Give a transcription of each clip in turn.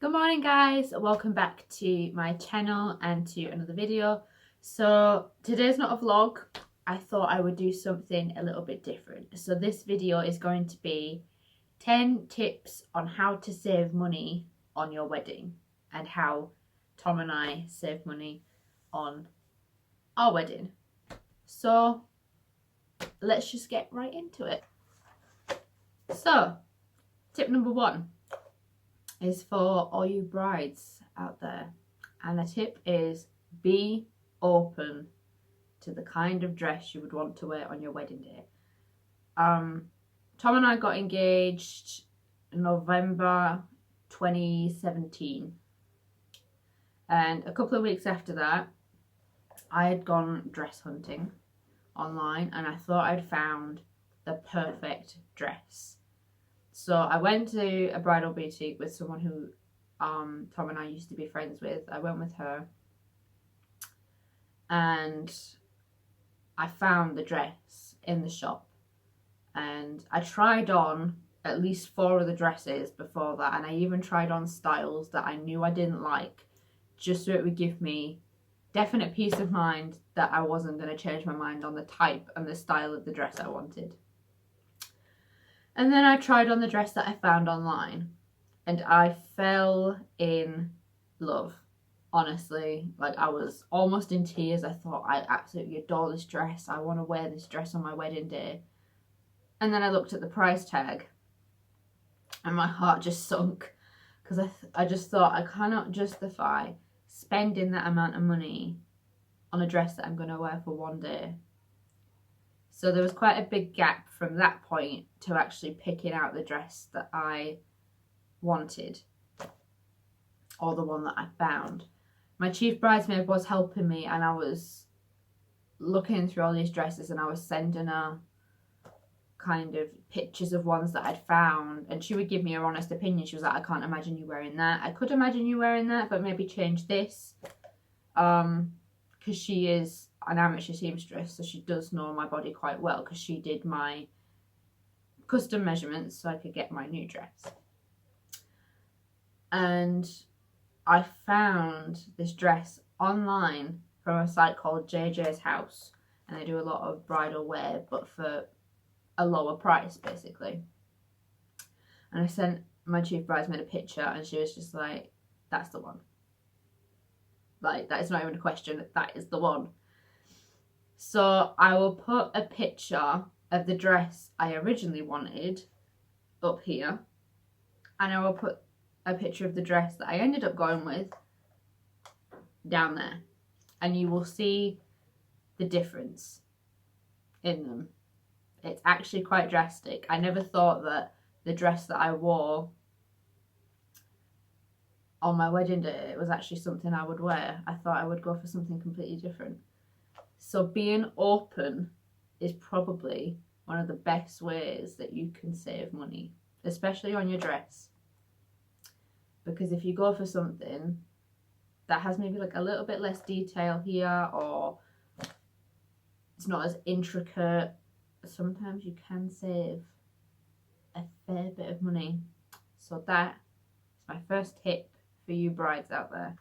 Good morning guys, welcome back to my channel and to another video. So today's not a vlog. I thought I would do something a little bit different. So this video is going to be 10 tips on how to save money on your wedding and how Tom and I save money on our wedding. So let's just get right into it. So tip number one is for all you brides out there, and the tip is be open to the kind of dress you would want to wear on your wedding day. Tom and I got engaged in November 2017, and a couple of weeks after that I had gone dress hunting online and I thought I'd found the perfect dress. So I went to a bridal boutique with someone who Tom and I used to be friends with. I went with her and I found the dress in the shop, and I tried on at least 4 of the dresses before that, and I even tried on styles that I knew I didn't like, just so it would give me definite peace of mind that I wasn't going to change my mind on the type and the style of the dress I wanted. And then I tried on the dress that I found online and I fell in love. Honestly, like I was almost in tears. I thought, I absolutely adore this dress. I want to wear this dress on my wedding day. And then I looked at the price tag and my heart just sunk, because I just thought I cannot justify spending that amount of money on a dress that I'm going to wear for one day. So there was quite a big gap from that point to actually picking out the dress that I wanted, or the one that I found. My chief bridesmaid was helping me, and I was looking through all these dresses and I was sending her kind of pictures of ones that I'd found, and she would give me her honest opinion. She was like, I can't imagine you wearing that. I could imagine you wearing that, but maybe change this. Because she is an amateur seamstress, so she does know my body quite well, because she did my custom measurements so I could get my new dress. And I found this dress online from a site called JJ's House, and they do a lot of bridal wear but for a lower price basically. And I sent my chief bridesmaid a picture and she was just like, that's the one. Like, that is not even a question, that is the one. So I will put a picture of the dress I originally wanted up here, and I will put a picture of the dress that I ended up going with down there, and you will see the difference in them. It's actually quite drastic. I never thought that the dress that I wore on my wedding day was actually something I would wear. I thought I would go for something completely different. So being open is probably one of the best ways that you can save money, especially on your dress. Because if you go for something that has maybe like a little bit less detail here, or it's not as intricate, sometimes you can save a fair bit of money. So that is my first tip for you brides out there.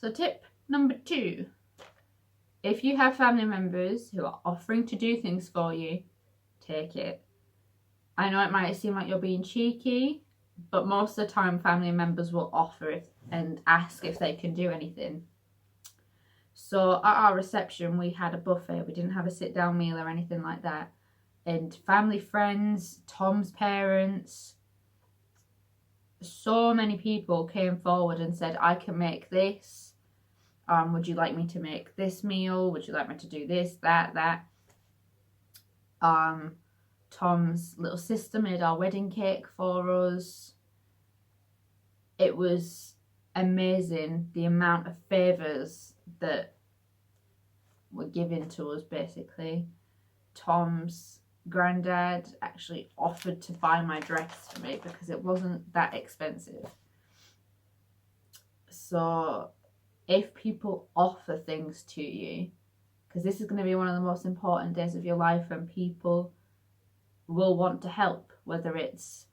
So tip number 2. If you have family members who are offering to do things for you, take it. I know it might seem like you're being cheeky, but most of the time family members will offer and ask if they can do anything. So at our reception we had a buffet. We didn't have a sit down meal or anything like that. And family, friends, Tom's parents, so many people came forward and said, I can make this. Would you like me to make this meal? Would you like me to do this, that? Tom's little sister made our wedding cake for us. It was amazing the amount of favours that were given to us basically. Tom's granddad actually offered to buy my dress for me because it wasn't that expensive. So if people offer things to you, because this is going to be one of the most important days of your life, and people will want to help, whether it's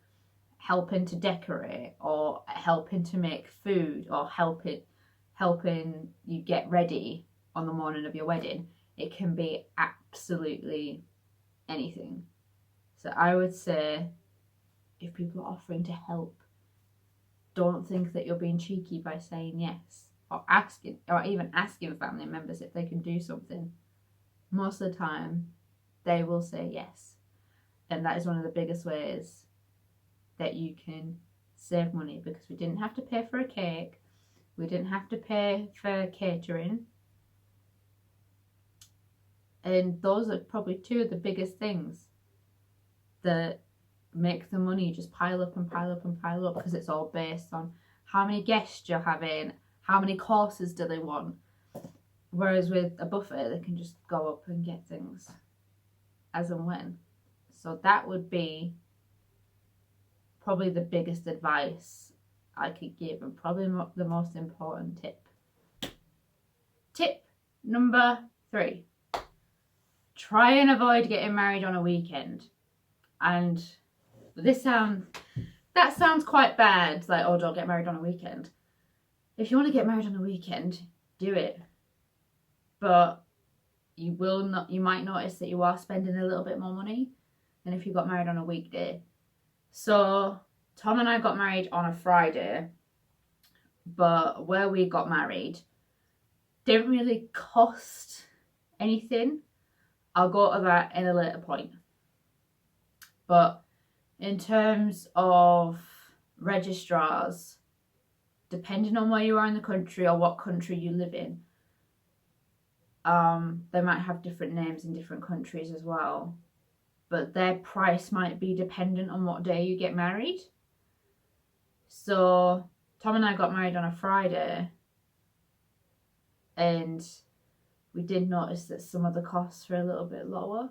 helping to decorate or helping to make food or helping you get ready on the morning of your wedding. It can be absolutely anything. So I would say, if people are offering to help, don't think that you're being cheeky by saying yes, or even asking family members if they can do something. Most of the time they will say yes, and that is one of the biggest ways that you can save money, because we didn't have to pay for a cake, we didn't have to pay for catering, and those are probably two of the biggest things that make the money just pile up and pile up and pile up, because it's all based on how many guests you're having, how many courses do they want. Whereas with a buffet, they can just go up and get things as and when. So that would be probably the biggest advice I could give, and probably the most important tip. Tip number 3. Try and avoid getting married on a weekend. And that sounds quite bad. It's like, oh, don't get married on a weekend. If you want to get married on a weekend, do it. But you might notice that you are spending a little bit more money than if you got married on a weekday. So Tom and I got married on a Friday, but where we got married didn't really cost anything. I'll go to that in a later point. But in terms of registrars, depending on where you are in the country or what country you live in, they might have different names in different countries as well. But their price might be dependent on what day you get married. So Tom and I got married on a Friday, and we did notice that some of the costs were a little bit lower.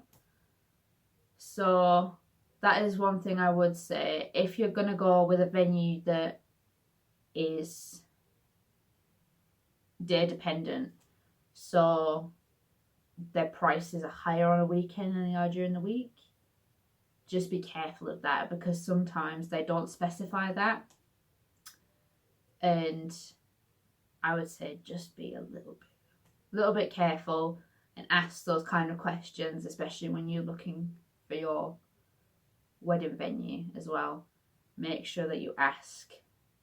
So that is one thing I would say. If you're going to go with a venue that is day dependent, so their prices are higher on a weekend than they are during the week, just be careful of that, because sometimes they don't specify that. And I would say just be a little bit careful and ask those kind of questions, especially when you're looking for your wedding venue as well. Make sure that you ask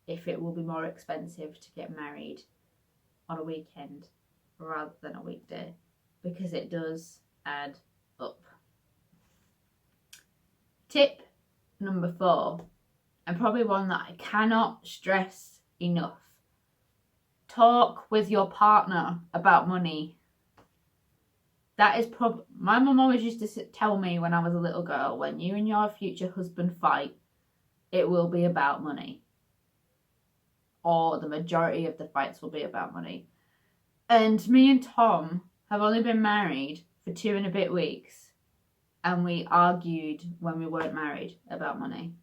if it will be more expensive to get married on a weekend rather than a weekday, because it does add up. Tip number 4, and probably one that I cannot stress enough: talk with your partner about money. That is my mum always used to tell me when I was a little girl, when you and your future husband fight, it will be about money. Or the majority of the fights will be about money. And me and Tom have only been married for 2 and a bit weeks, and we argued when we weren't married about money,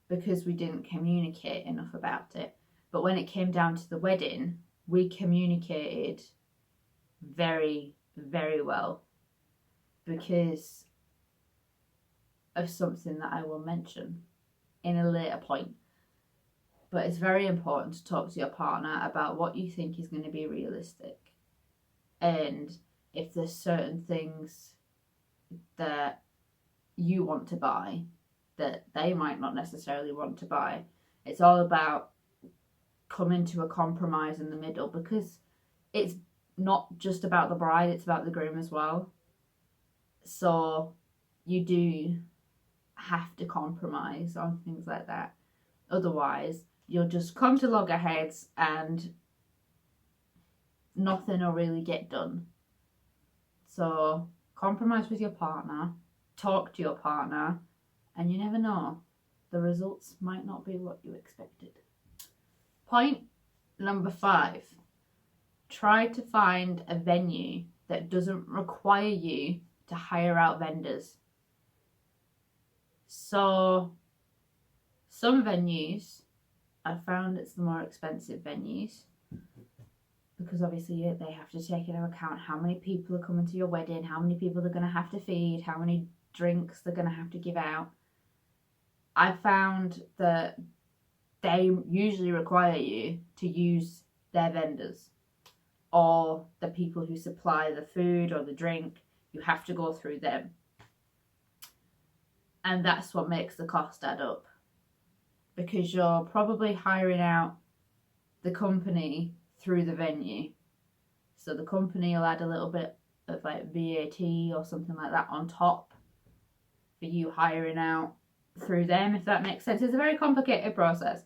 because we didn't communicate enough about it. But when it came down to the wedding, we communicated very, very well, because of something that I will mention in a later point. But it's very important to talk to your partner about what you think is going to be realistic, and if there's certain things that you want to buy that they might not necessarily want to buy. It's all about coming to a compromise in the middle, because it's not just about the bride, it's about the groom as well. So you do have to compromise on things like that. Otherwise, you'll just come to loggerheads and nothing will really get done. So compromise with your partner, talk to your partner, and you never know, the results might not be what you expected. Point number 5, try to find a venue that doesn't require you to hire out vendors. So some venues, I found it's the more expensive venues, because obviously they have to take into account how many people are coming to your wedding, how many people they're going to have to feed, how many drinks they're going to have to give out. I found that they usually require you to use their vendors or the people who supply the food or the drink. You have to go through them. And that's what makes the cost add up, because you're probably hiring out the company through the venue. So the company will add a little bit of like VAT or something like that on top for you hiring out through them, if that makes sense. It's a very complicated process.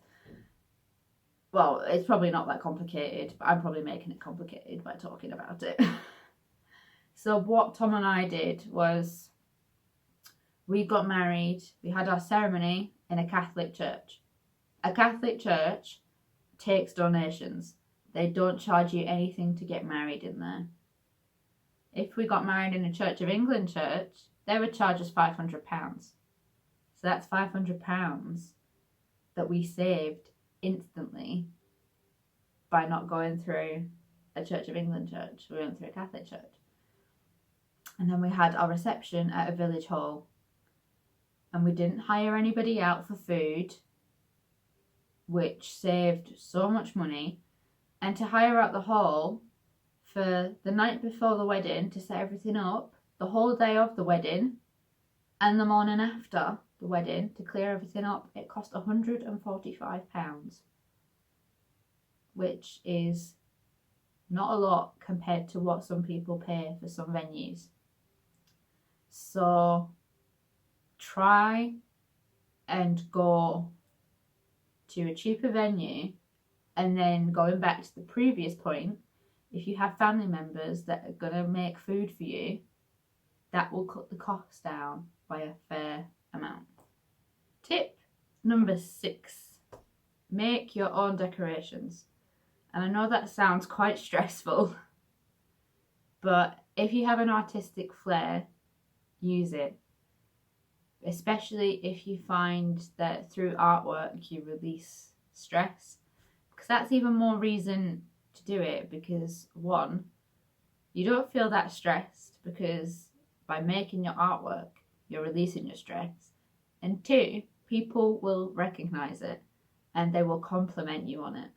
Well, it's probably not that complicated, but I'm probably making it complicated by talking about it. So what Tom and I did was we got married. We had our ceremony in a Catholic church. A Catholic church takes donations. They don't charge you anything to get married in there. If we got married in a Church of England church, they would charge us £500. So that's £500 that we saved instantly by not going through a Church of England church. We went through a Catholic church. And then we had our reception at a village hall. And we didn't hire anybody out for food, which saved so much money. And to hire out the hall for the night before the wedding to set everything up, the whole day of the wedding, and the morning after the wedding to clear everything up, it cost £145, which is not a lot compared to what some people pay for some venues. So try and go to a cheaper venue. And then going back to the previous point, if you have family members that are going to make food for you, that will cut the cost down by a fair amount. Tip number 6, make your own decorations. And I know that sounds quite stressful, but if you have an artistic flair, use it. Especially if you find that through artwork you release stress, because that's even more reason to do it, because 1, you don't feel that stressed because by making your artwork you're releasing your stress, and 2, people will recognize it and they will compliment you on it.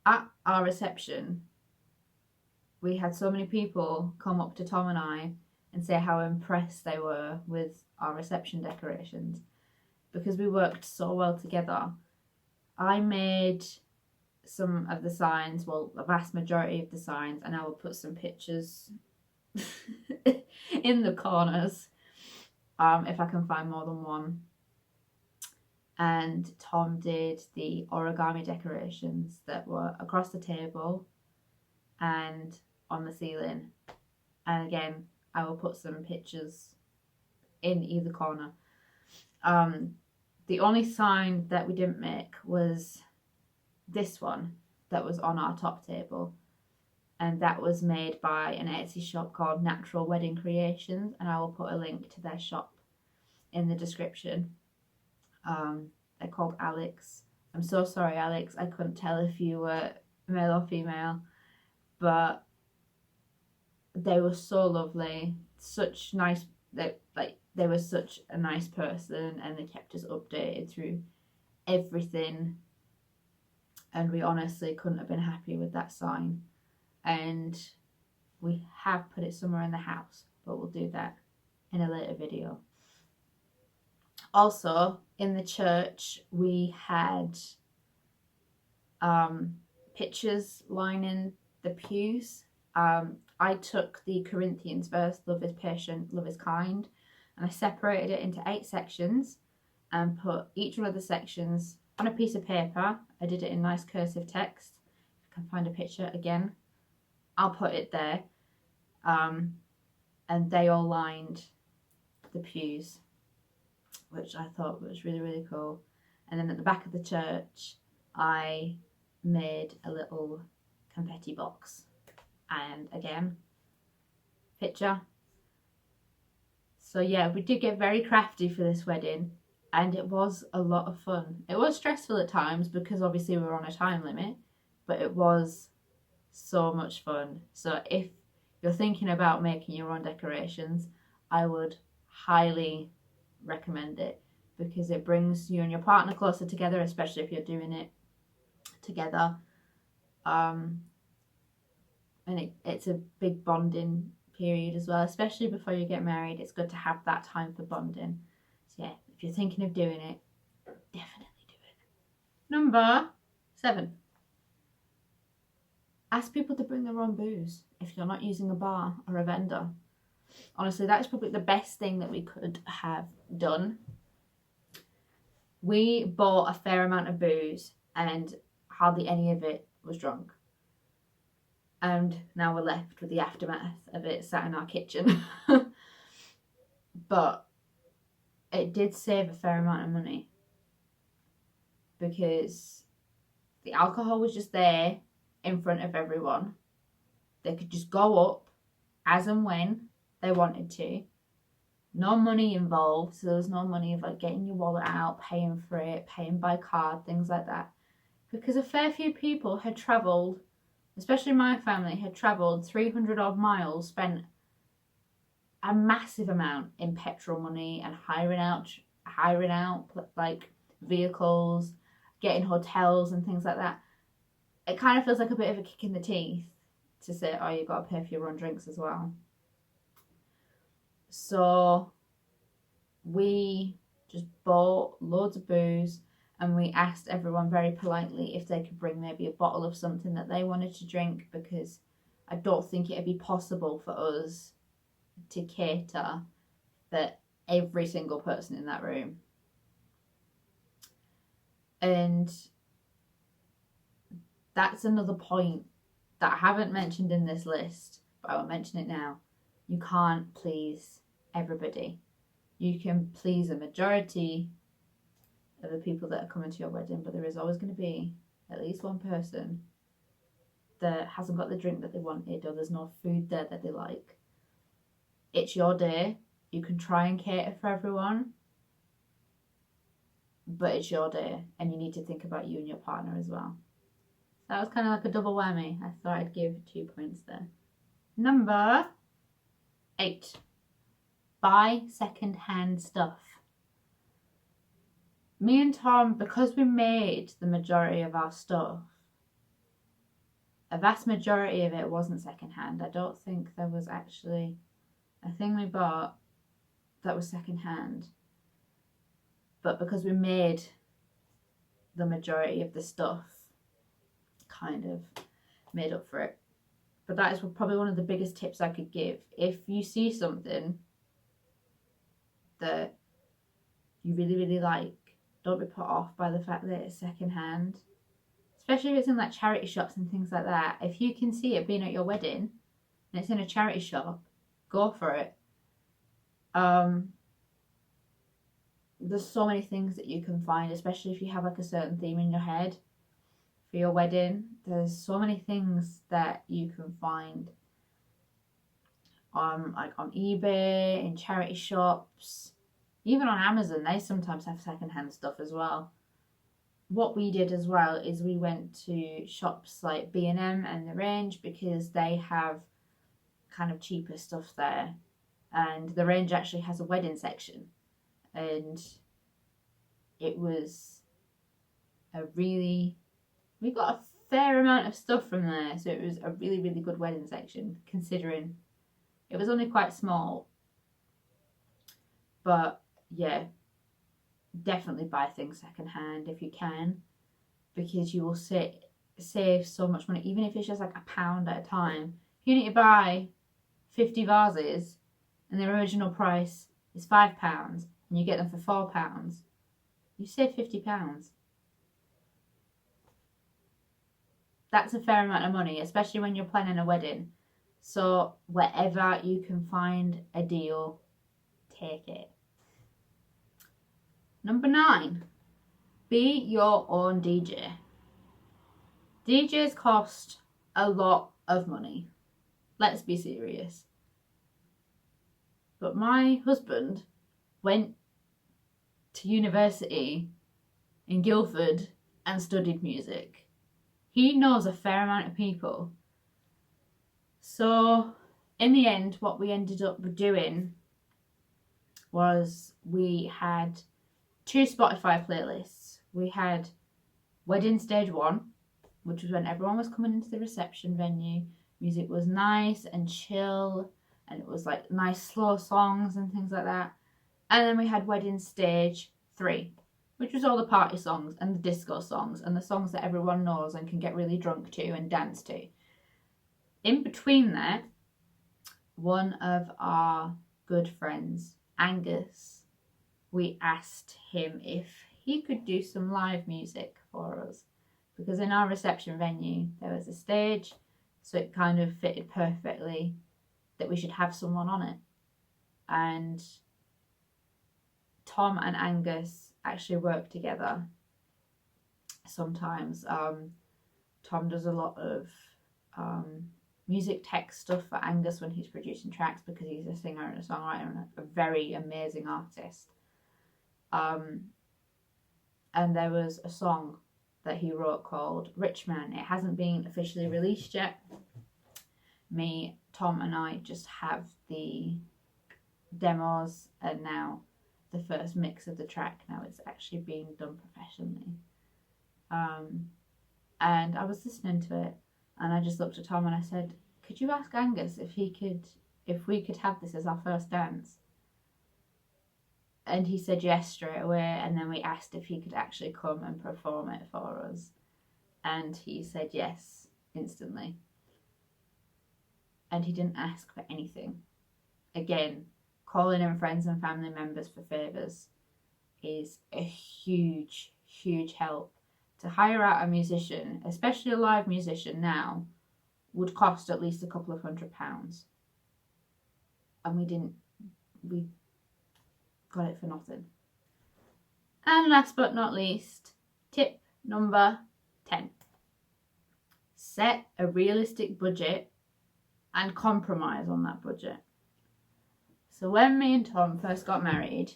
At our reception, we had so many people come up to Tom and I and say how impressed they were with our reception decorations, because we worked so well together. I made some of the signs, well, the vast majority of the signs, and I will put some pictures in the corners if I can find more than one. And Tom did the origami decorations that were across the table and on the ceiling. And again, I will put some pictures in either corner. The only sign that we didn't make was this one that was on our top table, and that was made by an Etsy shop called Natural Wedding Creations, and I will put a link to their shop in the description. They're called Alex. I'm so sorry, Alex, I couldn't tell if you were male or female, but they were so lovely, such nice, they were such a nice person, and they kept us updated through everything, and we honestly couldn't have been happy with that sign. And we have put it somewhere in the house, but we'll do that in a later video. Also, in the church, we had pictures lining the pews. I took the Corinthians verse, love is patient, love is kind, and I separated it into 8 sections and put each one of the sections on a piece of paper. I did it in nice cursive text. If I can find a picture again, I'll put it there. And they all lined the pews, which I thought was really, really cool. And then at the back of the church, I made a little confetti box. And again, picture. So yeah, we did get very crafty for this wedding, and it was a lot of fun. It was stressful at times because obviously we were on a time limit, but it was so much fun. So if you're thinking about making your own decorations, I would highly recommend it, because it brings you and your partner closer together, especially if you're doing it together. And it's a big bonding period as well, especially before you get married. It's good to have that time for bonding. So yeah, if you're thinking of doing it, definitely do it. Number 7. Ask people to bring their own booze if you're not using a bar or a vendor. Honestly, that is probably the best thing that we could have done. We bought a fair amount of booze and hardly any of it was drunk. And now we're left with the aftermath of it sat in our kitchen. But it did save a fair amount of money, because the alcohol was just there in front of everyone. They could just go up as and when they wanted to. No money involved, so there was no money of like getting your wallet out, paying for it, paying by card, things like that. Because a fair few people had travelled, especially my family, had travelled 300 odd miles, spent a massive amount in petrol money and hiring out like vehicles, getting hotels and things like that. It kind of feels like a bit of a kick in the teeth to say, oh, you've got to pay for your own drinks as well. So we just bought loads of booze, and we asked everyone very politely if they could bring maybe a bottle of something that they wanted to drink, because I don't think it'd be possible for us to cater for every single person in that room. And that's another point that I haven't mentioned in this list, but I will mention it now. You can't please everybody. You can please a majority of the people that are coming to your wedding, but there is always going to be at least one person that hasn't got the drink that they wanted, or there's no food there that they like. It's your day. You can try and cater for everyone, but it's your day, and you need to think about you and your partner as well. That was kind of like a double whammy. I thought I'd give 2 points there. Number 8. Buy second-hand stuff. Me and Tom, because we made the majority of our stuff, a vast majority of it wasn't second-hand. I don't think there was actually a thing we bought that was second-hand. But because we made the majority of the stuff, kind of made up for it. But that is probably one of the biggest tips I could give. If you see something that you really, really like, don't be put off by the fact that it's second-hand. Especially if it's in like charity shops and things like that. If you can see it being at your wedding and it's in a charity shop, go for it. There's so many things that you can find, especially if you have like a certain theme in your head for your wedding. There's so many things that you can find like on eBay, in charity shops, even on Amazon. They sometimes have secondhand stuff as well. What we did as well is we went to shops like B&M and The Range, because they have kind of cheaper stuff there, and The Range actually has a wedding section, and it was we got a fair amount of stuff from there, so it was a really, really good wedding section, considering it was only quite small. But yeah, definitely buy things secondhand if you can, because you will save so much money, even if it's just like £1 at a time. If you need to buy 50 vases and their original price is £5 and you get them for £4, you save £50. That's a fair amount of money, especially when you're planning a wedding. So wherever you can find a deal, take it. Number 9, be your own DJ. DJs cost a lot of money. Let's be serious. But my husband went to university in Guildford and studied music. He knows a fair amount of people. So in the end, what we ended up doing was we had 2 Spotify playlists. We had Wedding Stage 1, which was when everyone was coming into the reception venue. Music was nice and chill, and it was like nice slow songs and things like that. And then we had Wedding Stage 3, which was all the party songs and the disco songs and the songs that everyone knows and can get really drunk to and dance to. In between that, one of our good friends, Angus, we asked him if he could do some live music for us, because in our reception venue there was a stage, so it kind of fitted perfectly that we should have someone on it. And Tom and Angus actually work together sometimes. Tom does a lot of music tech stuff for Angus when he's producing tracks, because he's a singer and a songwriter and a very amazing artist. And there was a song that he wrote called Rich Man. It hasn't been officially released yet. Me, Tom and I just have the demos, and now the first mix of the track. Now it's actually being done professionally. And I was listening to it, and I just looked at Tom and I said, could you ask Angus if we could have this as our first dance? And he said yes straight away, and then we asked if he could actually come and perform it for us, and he said yes instantly. And he didn't ask for anything. Again, calling in friends and family members for favours is a huge, huge help. To hire out a musician, especially a live musician now, would cost at least a couple of £100. And we got it for nothing. And last but not least, tip number 10. Set a realistic budget and compromise on that budget. So when me and Tom first got married,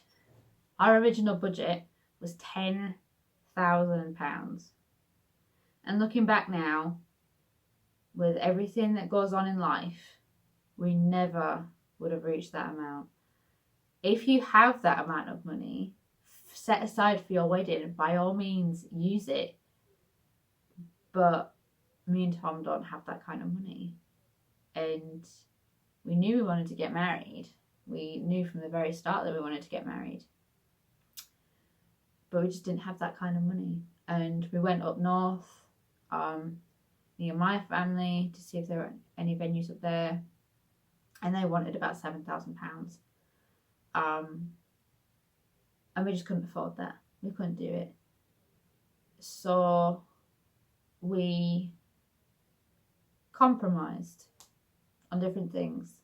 our original budget was £10,000. And looking back now, with everything that goes on in life, we never would have reached that amount. If you have that amount of money set aside for your wedding, by all means use it. But me and Tom don't have that kind of money. And we knew we wanted to get married. We knew from the very start that we wanted to get married. But we just didn't have that kind of money. And we went up north, me and my family, to see if there were any venues up there. And they wanted about £7,000. And we just couldn't afford that. We couldn't do it. So we compromised on different things.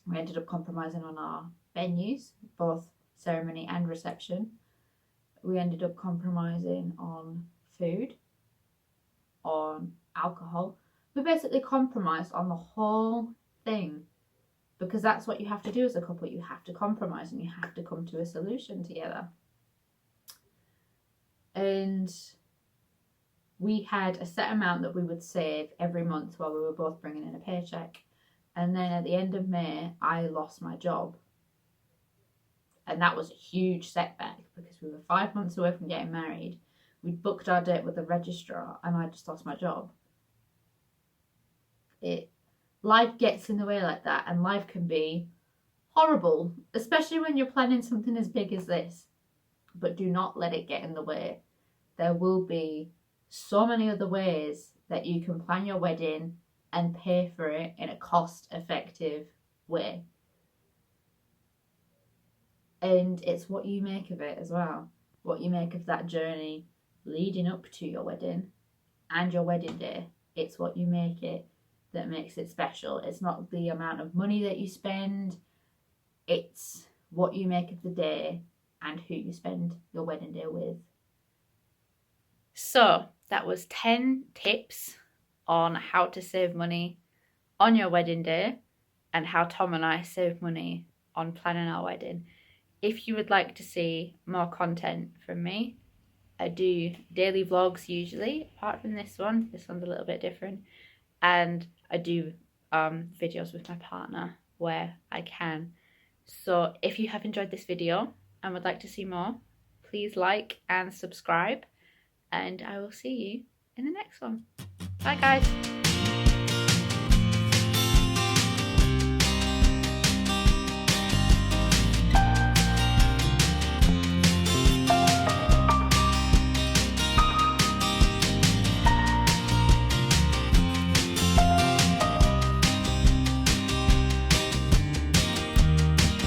We ended up compromising on our venues, both ceremony and reception. We ended up compromising on food, on alcohol. We basically compromised on the whole thing, because that's what you have to do as a couple. You have to compromise and you have to come to a solution together. And we had a set amount that we would save every month while we were both bringing in a paycheck. And then at the end of May, I lost my job. And that was a huge setback, because we were 5 months away from getting married. We'd booked our date with the registrar and I just lost my job. Life gets in the way like that, and life can be horrible, especially when you're planning something as big as this. But do not let it get in the way. There will be so many other ways that you can plan your wedding and pay for it in a cost-effective way. And it's what you make of it as well. What you make of that journey leading up to your wedding and your wedding day. It's what you make it that makes it special. It's not the amount of money that you spend. It's what you make of the day and who you spend your wedding day with. So that was 10 tips on how to save money on your wedding day, and how Tom and I save money on planning our wedding. If you would like to see more content from me, I do daily vlogs usually, apart from this one. This one's a little bit different. And I do videos with my partner where I can. So if you have enjoyed this video and would like to see more, please like and subscribe, and I will see you in the next one. Bye guys.